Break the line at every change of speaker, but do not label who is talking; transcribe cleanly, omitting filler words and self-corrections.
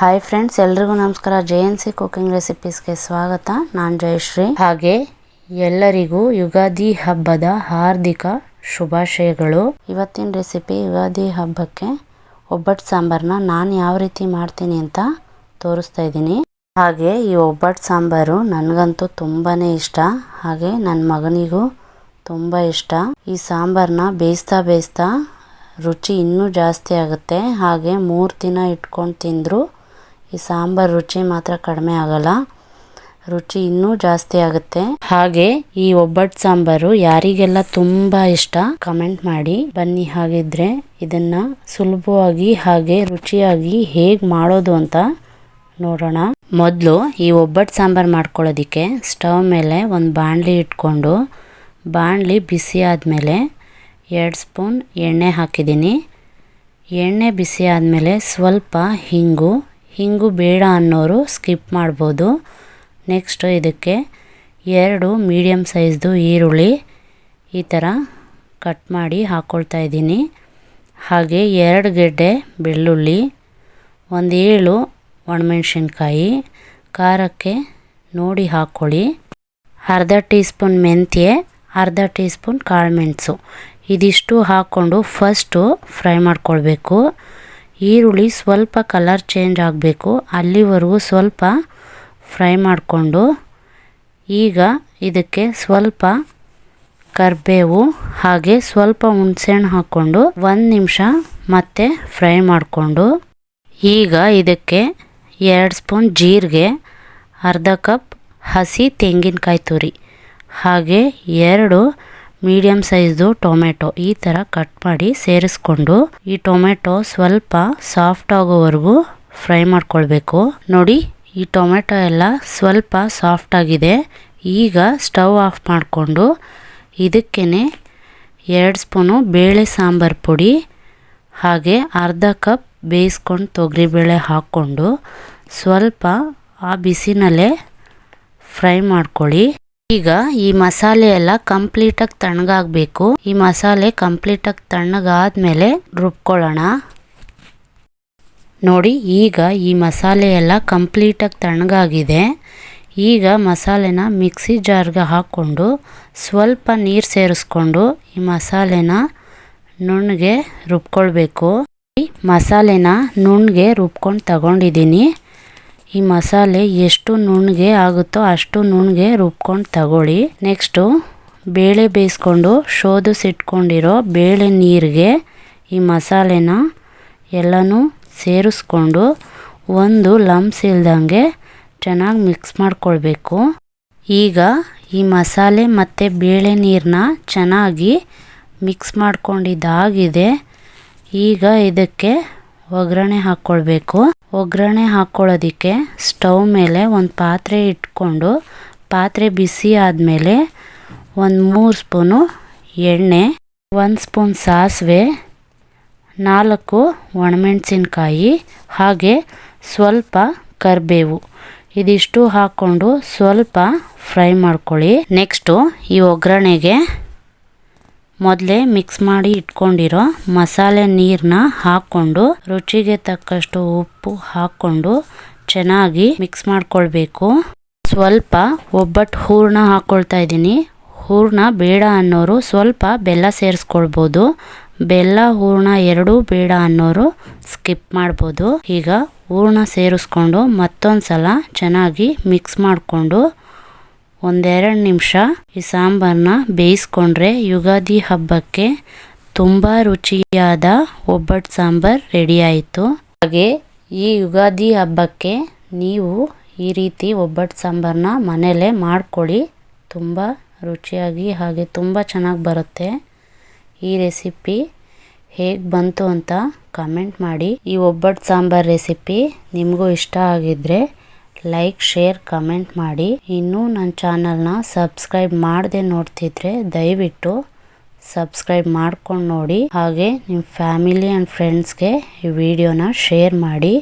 Hi friends, ಎಲ್ರಿಗೂ ನಮಸ್ಕಾರ. JNC cooking ರೆಸಿಪೀಸ್ಗೆ ಸ್ವಾಗತ. ನಾನು ಜಯಶ್ರೀ. ಹಾಗೆ ಎಲ್ಲರಿಗೂ ಯುಗಾದಿ ಹಬ್ಬದ ಹಾರ್ದಿಕ ಶುಭಾಶಯಗಳು. ಇವತ್ತಿನ ರೆಸಿಪಿ ಯುಗಾದಿ ಹಬ್ಬಕ್ಕೆ ಒಬ್ಬಟ್ಟು ಸಾಂಬಾರನ್ನ ನಾನು ಯಾವ ರೀತಿ ಮಾಡ್ತೀನಿ ಅಂತ ತೋರಿಸ್ತಾ ಇದ್ದೀನಿ. ಹಾಗೆ ಈ ಒಬ್ಬಟ್ಟು ಸಾಂಬಾರು ನನಗಂತೂ ತುಂಬಾ ಇಷ್ಟ, ಹಾಗೆ ನನ್ನ ಮಗನಿಗೂ ತುಂಬ ಇಷ್ಟ. ಈ ಸಾಂಬಾರನ್ನ ಬೇಯಿಸ್ತಾ ರುಚಿ ಇನ್ನೂ ಜಾಸ್ತಿ ಆಗುತ್ತೆ. ಹಾಗೆ 3 ದಿನ ಇಟ್ಕೊಂಡು ತಿಂದರೂ ಈ ಸಾಂಬಾರು ರುಚಿ ಮಾತ್ರ ಕಡಿಮೆ ಆಗಲ್ಲ, ರುಚಿ ಇನ್ನೂ ಜಾಸ್ತಿ ಆಗುತ್ತೆ. ಹಾಗೆ ಈ ಒಬ್ಬಟ್ಟು ಸಾಂಬಾರು ಯಾರಿಗೆಲ್ಲ ತುಂಬ ಇಷ್ಟ ಕಮೆಂಟ್ ಮಾಡಿ. ಬನ್ನಿ ಹಾಗಿದ್ರೆ ಇದನ್ನ ಸುಲಭವಾಗಿ ಹಾಗೆ ರುಚಿಯಾಗಿ ಹೇಗೆ ಮಾಡೋದು ಅಂತ ನೋಡೋಣ. ಮೊದಲು ಈ ಒಬ್ಬಟ್ಟು ಸಾಂಬಾರು ಮಾಡ್ಕೊಳ್ಳೋದಕ್ಕೆ ಸ್ಟವ್ ಮೇಲೆ ಒಂದು ಬಾಣಲಿ ಇಟ್ಕೊಂಡು, ಬಾಣಲಿ ಬಿಸಿ ಆದಮೇಲೆ 2 ಸ್ಪೂನ್ ಎಣ್ಣೆ ಹಾಕಿದ್ದೀನಿ. ಎಣ್ಣೆ ಬಿಸಿ ಆದಮೇಲೆ ಸ್ವಲ್ಪ ಹಿಂಗು ಬೇಡ ಅನ್ನೋರು ಸ್ಕಿಪ್ ಮಾಡ್ಬೋದು. ನೆಕ್ಸ್ಟ್ ಇದಕ್ಕೆ 2 ಮೀಡಿಯಮ್ ಸೈಜ್ದು ಈರುಳ್ಳಿ ಈ ಥರ ಕಟ್ ಮಾಡಿ ಹಾಕ್ಕೊಳ್ತಾ ಇದ್ದೀನಿ. ಹಾಗೆ 2 ಗೆಡ್ಡೆ ಬೆಳ್ಳುಳ್ಳಿ, 7 ಒಣಮೆಣಸಿನ್ಕಾಯಿ, ಖಾರಕ್ಕೆ ನೋಡಿ ಹಾಕ್ಕೊಳ್ಳಿ. ಅರ್ಧ ಟೀ ಸ್ಪೂನ್ ಮೆಂತ್ಯ, ಅರ್ಧ ಟೀ ಸ್ಪೂನ್ ಕಾಳುಮೆಣಸು, ಇದಿಷ್ಟು ಹಾಕ್ಕೊಂಡು ಫಸ್ಟು ಫ್ರೈ ಮಾಡ್ಕೊಳ್ಬೇಕು. ಈರುಳ್ಳಿ ಸ್ವಲ್ಪ ಕಲರ್ ಚೇಂಜ್ ಆಗಬೇಕು, ಅಲ್ಲಿವರೆಗೂ ಸ್ವಲ್ಪ ಫ್ರೈ ಮಾಡಿಕೊಂಡು ಈಗ ಇದಕ್ಕೆ ಸ್ವಲ್ಪ ಕರಿಬೇವು ಹಾಗೆ ಸ್ವಲ್ಪ ಹುಣಸೆಹಣ್ಣು ಹಾಕ್ಕೊಂಡು 1 ನಿಮಿಷ ಮತ್ತೆ ಫ್ರೈ ಮಾಡಿಕೊಂಡು, ಈಗ ಇದಕ್ಕೆ 2 ಸ್ಪೂನ್ ಜೀರಿಗೆ, ಅರ್ಧ ಕಪ್ ಹಸಿ ತೆಂಗಿನಕಾಯಿ ತುರಿ, ಹಾಗೆ 2 ಮೀಡಿಯಮ್ ಸೈಜ್ದು ಟೊಮೆಟೊ ಈ ಥರ ಕಟ್ ಮಾಡಿ ಸೇರಿಸ್ಕೊಂಡು, ಈ ಟೊಮೆಟೊ ಸ್ವಲ್ಪ ಸಾಫ್ಟ್ ಆಗೋವರೆಗೂ ಫ್ರೈ ಮಾಡ್ಕೊಳ್ಬೇಕು. ನೋಡಿ, ಈ ಟೊಮೆಟೊ ಎಲ್ಲ ಸ್ವಲ್ಪ ಸಾಫ್ಟ್ ಆಗಿದೆ. ಈಗ ಸ್ಟವ್ ಆಫ್ ಮಾಡಿಕೊಂಡು ಇದಕ್ಕೇನೆ 2 ಸ್ಪೂನು ಬೇಳೆ ಸಾಂಬಾರು ಪುಡಿ ಹಾಗೆ ಅರ್ಧ ಕಪ್ ಬೇಯಿಸ್ಕೊಂಡು ತೊಗರಿಬೇಳೆ ಹಾಕ್ಕೊಂಡು ಸ್ವಲ್ಪ ಆ ಬಿಸಿನಲ್ಲೇ ಫ್ರೈ ಮಾಡ್ಕೊಳ್ಳಿ. ಈಗ ಈ ಮಸಾಲೆ ಎಲ್ಲ ಕಂಪ್ಲೀಟಾಗಿ ತಣ್ಣಗಾಗಬೇಕು. ಈ ಮಸಾಲೆ ಕಂಪ್ಲೀಟಾಗಿ ತಣ್ಣಗಾದ್ಮೇಲೆ ರುಬ್ಕೊಳ್ಳೋಣ. ನೋಡಿ, ಈಗ ಈ ಮಸಾಲೆ ಎಲ್ಲ ಕಂಪ್ಲೀಟಾಗಿ ತಣ್ಣಗಾಗಿದೆ. ಈಗ ಮಸಾಲೆನ ಮಿಕ್ಸಿ ಜಾರ್ಗೆ ಹಾಕ್ಕೊಂಡು ಸ್ವಲ್ಪ ನೀರು ಸೇರಿಸ್ಕೊಂಡು ಈ ಮಸಾಲೆನ ನುಣ್ಣಗೆ ರುಬ್ಕೊಳ್ಬೇಕು. ಈ ಮಸಾಲೆನ ನುಣ್ಣಗೆ ರುಬ್ಕೊಂಡು ತಗೊಂಡಿದ್ದೀನಿ. ಈ ಮಸಾಲೆ ಎಷ್ಟು ನುಣ್ಣಗೆ ಆಗುತ್ತೋ ಅಷ್ಟು ನುಣ್ಣಗೆ ರುಬ್ಕೊಂಡು ತಗೊಳ್ಳಿ. ನೆಕ್ಸ್ಟು ಬೇಳೆ ಬೇಯಿಸ್ಕೊಂಡು ಶೋಧಿಸಿಟ್ಕೊಂಡಿರೋ ಬೇಳೆ ನೀರಿಗೆ ಈ ಮಸಾಲೆನ ಎಲ್ಲನೂ ಸೇರಿಸ್ಕೊಂಡು ಒಂದು ಲಂಪ್ಸ್ ಇಲ್ದಂಗೆ ಚೆನ್ನಾಗಿ ಮಿಕ್ಸ್ ಮಾಡ್ಕೊಳ್ಬೇಕು. ಈಗ ಈ ಮಸಾಲೆ ಮತ್ತು ಬೇಳೆ ನೀರನ್ನ ಚೆನ್ನಾಗಿ ಮಿಕ್ಸ್ ಮಾಡ್ಕೊಂಡಿದ್ದಾಗಿದೆ. ಈಗ ಇದಕ್ಕೆ ಒಗ್ಗರಣೆ ಹಾಕ್ಕೊಳ್ಬೇಕು. ಒಗ್ಗರಣೆ ಹಾಕ್ಕೊಳ್ಳೋದಕ್ಕೆ ಸ್ಟವ್ ಮೇಲೆ ಒಂದು ಪಾತ್ರೆ ಇಟ್ಕೊಂಡು, ಪಾತ್ರೆ ಬಿಸಿ ಆದಮೇಲೆ 3 ಸ್ಪೂನು ಎಣ್ಣೆ, 1 ಸ್ಪೂನ್ ಸಾಸಿವೆ, 4 ಒಣಮೆಣಸಿನ್ಕಾಯಿ ಹಾಗೆ ಸ್ವಲ್ಪ ಕರಿಬೇವು ಇದಿಷ್ಟು ಹಾಕ್ಕೊಂಡು ಸ್ವಲ್ಪ ಫ್ರೈ ಮಾಡ್ಕೊಳ್ಳಿ. ನೆಕ್ಸ್ಟು ಈ ಒಗ್ಗರಣೆಗೆ ಮೊದಲೇ ಮಿಕ್ಸ್ ಮಾಡಿ ಇಟ್ಕೊಂಡಿರೋ ಮಸಾಲೆ ನೀರನ್ನ ಹಾಕ್ಕೊಂಡು ರುಚಿಗೆ ತಕ್ಕಷ್ಟು ಉಪ್ಪು ಹಾಕ್ಕೊಂಡು ಚೆನ್ನಾಗಿ ಮಿಕ್ಸ್ ಮಾಡ್ಕೊಳ್ಬೇಕು. ಸ್ವಲ್ಪ ಒಬ್ಬಟ್ಟು ಹೂರಣ ಹಾಕ್ಕೊಳ್ತಾ ಇದ್ದೀನಿ. ಹೂರಣ ಬೇಡ ಅನ್ನೋರು ಸ್ವಲ್ಪ ಬೆಲ್ಲ ಸೇರಿಸ್ಕೊಳ್ಬೋದು. ಬೆಲ್ಲ ಹೂರಣ 2 ಬೇಡ ಅನ್ನೋರು ಸ್ಕಿಪ್ ಮಾಡ್ಬೋದು. ಈಗ ಹೂರಣ ಸೇರಿಸ್ಕೊಂಡು ಮತ್ತೊಂದು ಸಲ ಚೆನ್ನಾಗಿ ಮಿಕ್ಸ್ ಮಾಡಿಕೊಂಡು 1-2 ನಿಮಿಷ ಈ ಸಾಂಬಾರನ್ನ ಬೇಯಿಸ್ಕೊಂಡ್ರೆ ಯುಗಾದಿ ಹಬ್ಬಕ್ಕೆ ತುಂಬ ರುಚಿಯಾದ ಒಬ್ಬಟ್ಟು ಸಾಂಬಾರು ರೆಡಿ ಆಯಿತು. ಹಾಗೆ ಈ ಯುಗಾದಿ ಹಬ್ಬಕ್ಕೆ ನೀವು ಈ ರೀತಿ ಒಬ್ಬಟ್ಟು ಸಾಂಬಾರನ್ನ ಮನೆಯಲ್ಲೇ ಮಾಡ್ಕೊಳ್ಳಿ. ತುಂಬ ರುಚಿಯಾಗಿ ಹಾಗೆ ತುಂಬ ಚೆನ್ನಾಗಿ ಬರುತ್ತೆ. ಈ ರೆಸಿಪಿ ಹೇಗೆ ಬಂತು ಅಂತ ಕಮೆಂಟ್ ಮಾಡಿ. ಈ ಒಬ್ಬಟ್ಟು ಸಾಂಬಾರು ರೆಸಿಪಿ ನಿಮಗೂ ಇಷ್ಟ ಆಗಿದ್ದರೆ ಲೈಕ್, ಶೇರ್, ಕಮೆಂಟ್ ಮಾಡಿ. ಇನ್ನೂ ನನ್ನ ಚಾನಲ್ನ ಸಬ್ಸ್ಕ್ರೈಬ್ ಮಾಡದೆ ನೋಡ್ತಿದ್ರೆ ದಯವಿಟ್ಟು ಸಬ್ಸ್ಕ್ರೈಬ್ ಮಾಡ್ಕೊಂಡು ನೋಡಿ. ಹಾಗೆ ನಿಮ್ಮ ಫ್ಯಾಮಿಲಿ ಆ್ಯಂಡ್ ಫ್ರೆಂಡ್ಸ್ಗೆ ಈ ವಿಡಿಯೋನ ಶೇರ್ ಮಾಡಿ.